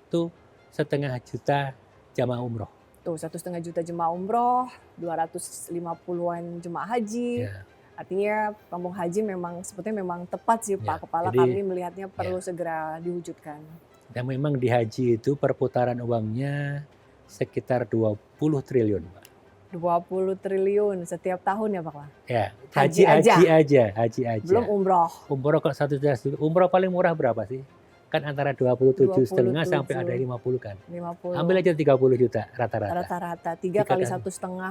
juta jamaah umroh. Tuh 1,5 juta jemaah umroh, 250-an jemaah haji. Artinya kampung haji memang sebetulnya memang tepat sih Pak Kepala. Jadi, kami melihatnya perlu segera diwujudkan. Dan memang di haji itu perputaran uangnya sekitar 20 triliun Pak. 20 triliun setiap tahun ya Pak? Ya, haji aja. Belum umroh. Umroh kalau 1 juta, umroh paling murah berapa sih? Kan antara 27,5 sampai ada 50 kan. 50. Ambil aja 30 juta rata-rata. Rata-rata 3 kali 1,5.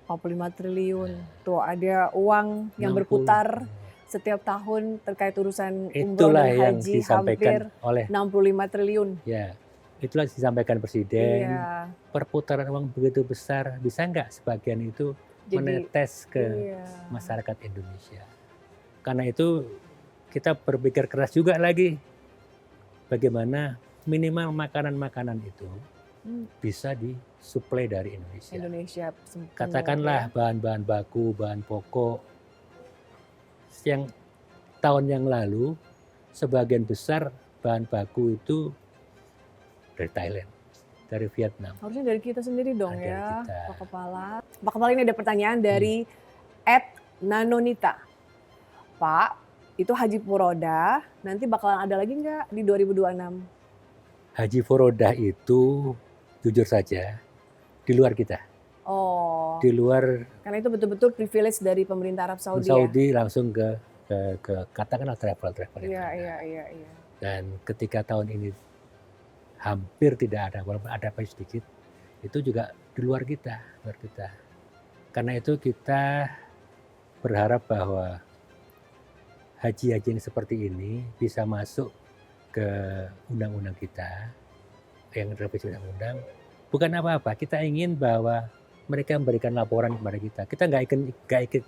45 triliun. Tuh ada uang yang berputar setiap tahun terkait urusan umroh Itulah dan yang haji hampir disampaikan oleh 65 triliun. ya, itulah disampaikan Presiden. Iya, Perputaran uang begitu besar, bisa nggak sebagian itu jadi menetes ke iya. masyarakat Indonesia? Karena itu kita berpikir keras juga lagi bagaimana minimal makanan-makanan itu bisa disuplai dari Indonesia. Indonesia Katakanlah bahan-bahan baku, bahan pokok yang tahun yang lalu sebagian besar bahan baku itu dari Thailand, dari Vietnam. harusnya dari kita sendiri dong Dari ya, kita. Pak Kepala. Pak Kepala, ini ada pertanyaan dari @nanonita. Pak, itu Haji Furoda nanti bakalan ada lagi nggak di 2026? Haji Furoda itu jujur saja di luar kita, Oh, di luar karena itu betul-betul privilege dari pemerintah Arab Saudi, ya? Saudi langsung ke katakanlah travel Iya, yang iya, ada. iya, iya. Dan ketika tahun ini hampir tidak ada, walaupun ada paling sedikit, itu juga di luar kita. Karena itu kita berharap bahwa haji-haji yang seperti ini bisa masuk ke undang-undang kita, yang revisi undang-undang. Bukan apa-apa, kita ingin bahwa mereka memberikan laporan kepada kita. Kita nggak ikut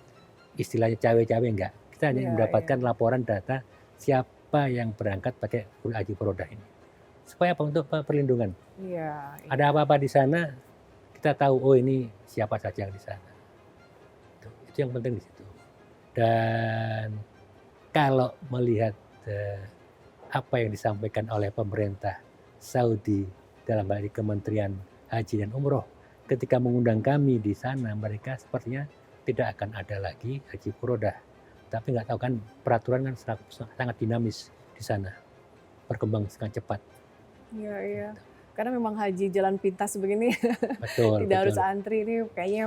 istilahnya cawe-cawe, enggak. Kita hanya Iya, mendapatkan laporan data siapa yang berangkat pakai Haji Furoda ini. Supaya apa? Untuk perlindungan. Iya, iya. Ada apa-apa di sana, kita tahu, oh ini siapa saja yang di sana. Itu yang penting di situ. Dan kalau melihat apa yang disampaikan oleh pemerintah Saudi dalam hal ini Kementerian Haji dan Umroh, ketika mengundang kami di sana, mereka sepertinya tidak akan ada lagi Haji Furoda. Tapi nggak tahu kan, peraturan kan sangat dinamis di sana, berkembang sangat cepat. Iya, iya. Karena memang haji jalan pintas begini, Betul. tidak harus betul. antri. Ini kayaknya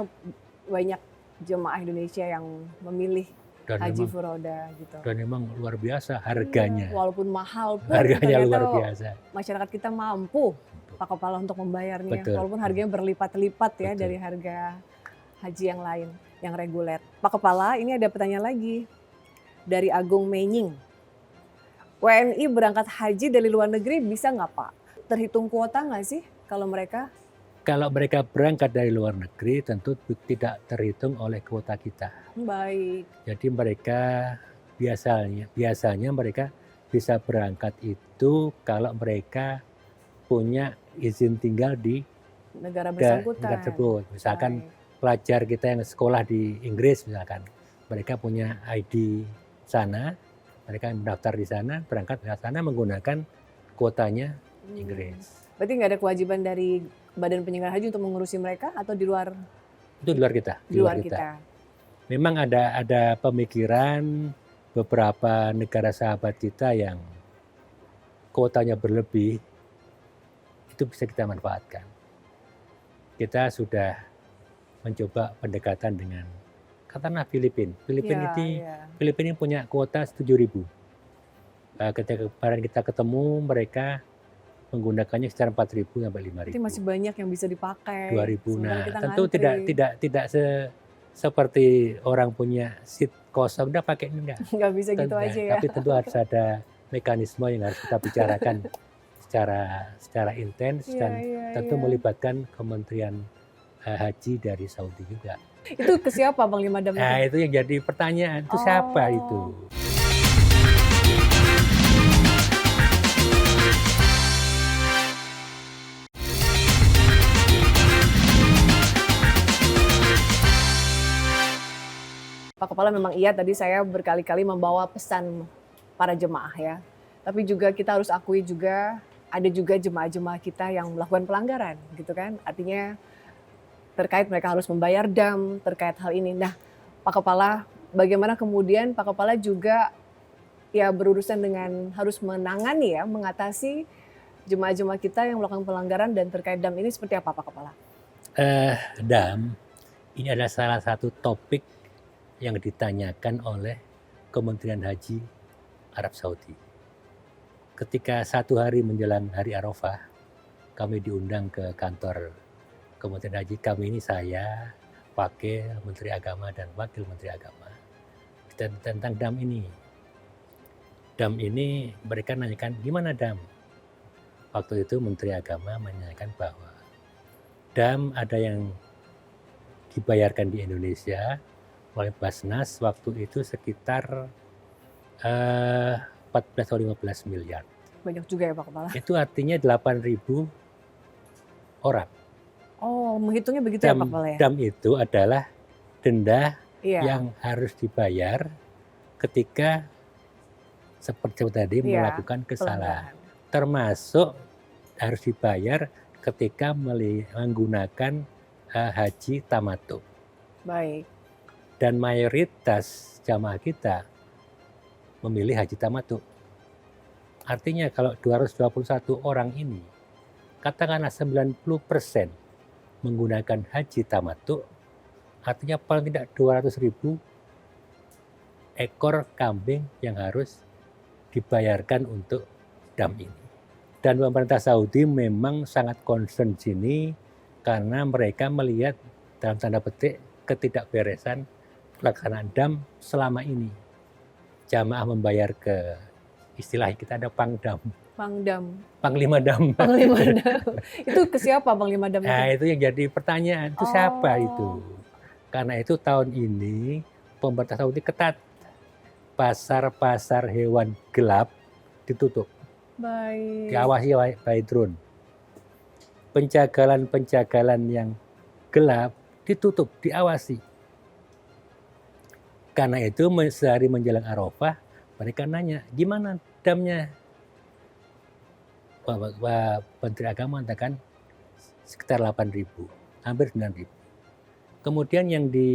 banyak jemaah Indonesia yang memilih Dan Haji memang, Furoda gitu. dan memang luar biasa harganya. Iya, walaupun mahal pun Harganya ternyata luar biasa. masyarakat kita mampu, Pak Kepala, untuk membayarnya. Betul. Walaupun harganya berlipat-lipat ya Betul. dari harga haji yang lain, yang reguler. Pak Kepala, ini ada pertanyaan lagi dari Agung Menying. WNI berangkat haji dari luar negeri bisa nggak Pak? Terhitung kuota nggak sih kalau mereka? Kalau mereka berangkat dari luar negeri tentu tidak terhitung oleh kuota kita. Baik. Jadi mereka biasanya mereka bisa berangkat itu kalau mereka punya izin tinggal di Negara negara bersangkutan. tersebut. Misalkan Baik. pelajar kita yang sekolah di Inggris misalkan, mereka punya ID sana, mereka mendaftar di sana, berangkat ke sana menggunakan kuotanya Inggris. Berarti nggak ada kewajiban dari Badan Penyelenggara Haji untuk mengurusi mereka, atau di luar? Itu di luar kita. Di luar kita. Memang ada pemikiran beberapa negara sahabat kita yang kuotanya berlebih, itu bisa kita manfaatkan. Kita sudah mencoba pendekatan dengan katakanlah Filipina. Filipina ini punya kuota 7.000. Ketika kemarin kita ketemu, mereka menggunakannya sekitar 4.000 sampai 5.000. Itu masih banyak yang bisa dipakai. 2.000. Nah, kita tentu ngantri. tidak seperti orang punya seat kosong, udah pakai ini enggak. Nggak bisa gitu aja ya. Tapi tentu harus ada mekanisme yang harus kita bicarakan secara intens dan tentu melibatkan Kementerian Haji dari Saudi juga. Itu ke siapa Bang Limadam? Nah, itu yang jadi pertanyaan, itu siapa itu? Pak Kepala, memang iya tadi saya berkali-kali membawa pesan para jemaah ya. Tapi juga kita harus akui juga ada juga jemaah-jemaah kita yang melakukan pelanggaran gitu kan. Artinya terkait mereka harus membayar dam terkait hal ini. Nah, Pak Kepala, bagaimana kemudian Pak Kepala juga ya berurusan dengan harus menangani ya, mengatasi jemaah-jemaah kita yang melakukan pelanggaran dan terkait dam ini seperti apa Pak Kepala? Dam ini adalah salah satu topik yang ditanyakan oleh Kementerian Haji Arab Saudi. Ketika satu hari menjelang hari Arafah, kami diundang ke kantor Kementerian Haji. Kami ini saya, Wakil Menteri Agama dan Wakil Menteri Agama. tentang dam ini. Dam ini mereka nanyakan gimana dam? Waktu itu Menteri Agama menanyakan bahwa dam ada yang dibayarkan di Indonesia oleh Basnas waktu itu sekitar 14 atau 15 miliar. Banyak juga ya Pak Kepala. Itu artinya 8.000 orang. Oh, menghitungnya begitu ya Pak Kepala ya? Dam itu adalah denda Iya. yang harus dibayar ketika seperti tadi Iya, melakukan kesalahan. pelanggaran. Termasuk harus dibayar ketika menggunakan haji tamattu. Baik. Dan mayoritas jamaah kita memilih haji tamattu. Artinya kalau 221 orang ini, katakanlah 90% menggunakan haji tamattu, artinya paling tidak 200.000 ekor kambing yang harus dibayarkan untuk dam ini. Dan pemerintah Saudi memang sangat concern sini karena mereka melihat dalam tanda petik ketidakberesan pelaksanaan dam selama ini. Jamaah membayar ke istilah kita ada pangdam, Pangdam. panglima dam. Panglima Dam. Itu ke siapa Panglima Dam Nah, itu? itu yang jadi pertanyaan, itu siapa Oh. itu? Karena itu tahun ini pemerintah Saudi ketat. Pasar-pasar hewan gelap ditutup, Baik. diawasi by drone. Penjagalan-penjagalan yang gelap ditutup, diawasi. Karena itu sehari menjelang Arafah, mereka nanya, gimana damnya? Pak Menteri Agama mengatakan sekitar 8.000, hampir 9.000. Kemudian yang di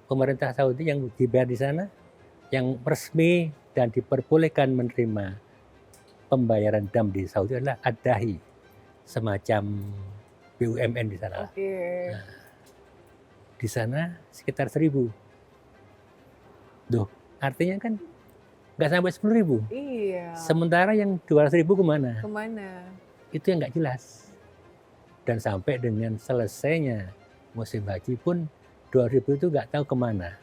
pemerintah Saudi yang dibayar di sana, yang resmi dan diperbolehkan menerima pembayaran dam di Saudi adalah Ad-Dahi, semacam BUMN di sana. Oke. Di sana sekitar 1.000. Duh, artinya kan nggak sampai 10.000. Iya. Sementara yang 200.000 kemana? Kemana? Itu yang nggak jelas. Dan sampai dengan selesainya musim haji pun 2.000 itu nggak tahu kemana.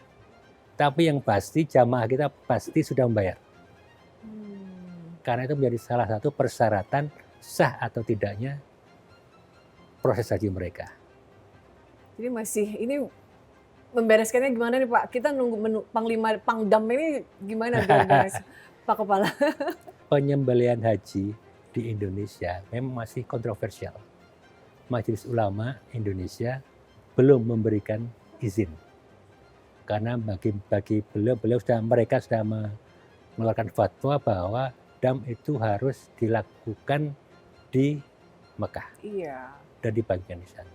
Tapi yang pasti jamaah kita pasti sudah membayar. Karena itu menjadi salah satu persyaratan sah atau tidaknya proses haji mereka. Jadi masih ini membereskannya gimana nih Pak? Kita nunggu Panglima Pangdam ini gimana beres Pak Kepala? Penyembelihan haji di Indonesia memang masih kontroversial. Majelis Ulama Indonesia belum memberikan izin. Karena bagi beliau mereka sudah mengeluarkan fatwa bahwa dam itu harus dilakukan di Mekah Iya. dan dibagikan di sana.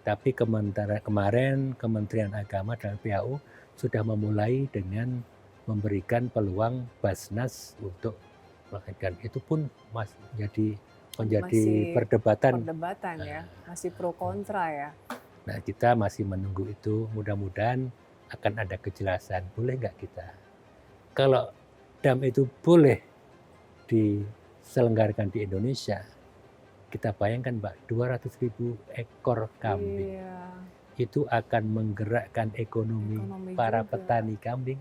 Tapi kemarin Kementerian Agama dan PAU sudah memulai dengan memberikan peluang Basnas untuk melakukan itu pun menjadi Masih perdebatan. Perdebatan ya, masih pro kontra ya. Nah, kita masih menunggu itu. Mudah-mudahan akan ada kejelasan. Boleh nggak kita? Kalau dam itu boleh diselenggarakan di Indonesia, kita bayangkan Mbak, 200.000 ekor kambing. Iya. Itu akan menggerakkan ekonomi para juga. petani kambing.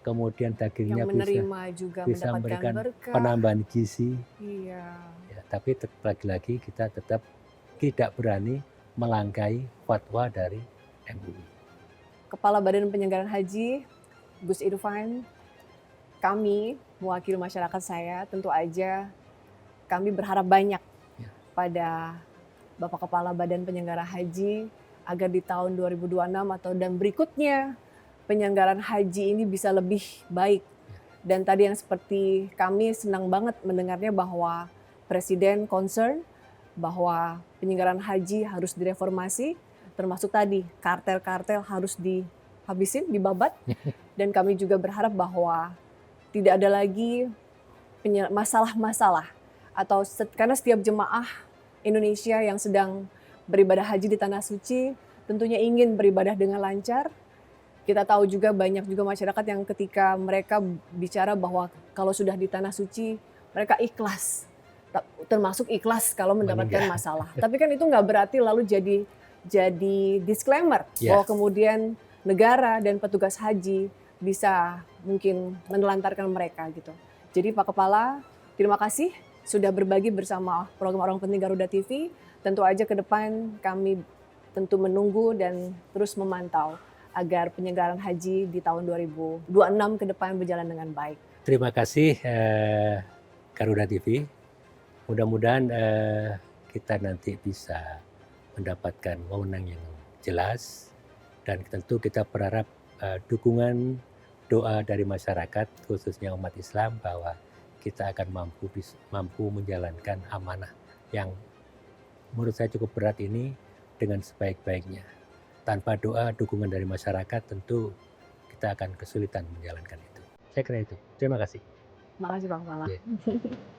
Kemudian dagingnya Yang menerima juga bisa mendapatkan memberikan berkah. penambahan gizi. Iya. Ya, tapi lagi-lagi kita tetap tidak berani melangkai fatwa dari MUI. Kepala Badan Penyelenggaraan Haji, Gus Irfan, kami mewakili masyarakat saya, tentu aja kami berharap banyak Ya. pada Bapak Kepala Badan Penyelenggara Haji agar di tahun 2026 atau dan berikutnya penyelenggaraan haji ini bisa lebih baik. Dan tadi yang seperti kami senang banget mendengarnya bahwa Presiden concern bahwa penyelenggaraan haji harus direformasi, termasuk tadi kartel-kartel harus dihabisin, dibabat. Dan kami juga berharap bahwa tidak ada lagi masalah-masalah atau karena setiap jemaah Indonesia yang sedang beribadah haji di tanah suci tentunya ingin beribadah dengan lancar. Kita tahu juga banyak juga masyarakat yang ketika mereka bicara bahwa kalau sudah di tanah suci mereka ikhlas, termasuk ikhlas kalau mendapatkan masalah. Tapi kan itu nggak berarti lalu jadi disclaimer bahwa kemudian negara dan petugas haji bisa mungkin menelantarkan mereka gitu. Jadi Pak Kepala, terima kasih sudah berbagi bersama program Orang Penting Garuda TV. Tentu aja ke depan kami tentu menunggu dan terus memantau agar penyelenggaraan haji di tahun 2026 ke depan berjalan dengan baik. Terima kasih Garuda TV. Mudah-mudahan kita nanti bisa mendapatkan wewenang yang jelas, dan tentu kita berharap dukungan doa dari masyarakat khususnya umat Islam bahwa kita akan mampu menjalankan amanah yang menurut saya cukup berat ini dengan sebaik-baiknya. Tanpa doa dukungan dari masyarakat tentu kita akan kesulitan menjalankan itu. Saya kira itu. Terima kasih. Terima kasih Pak Kepala. Yeah.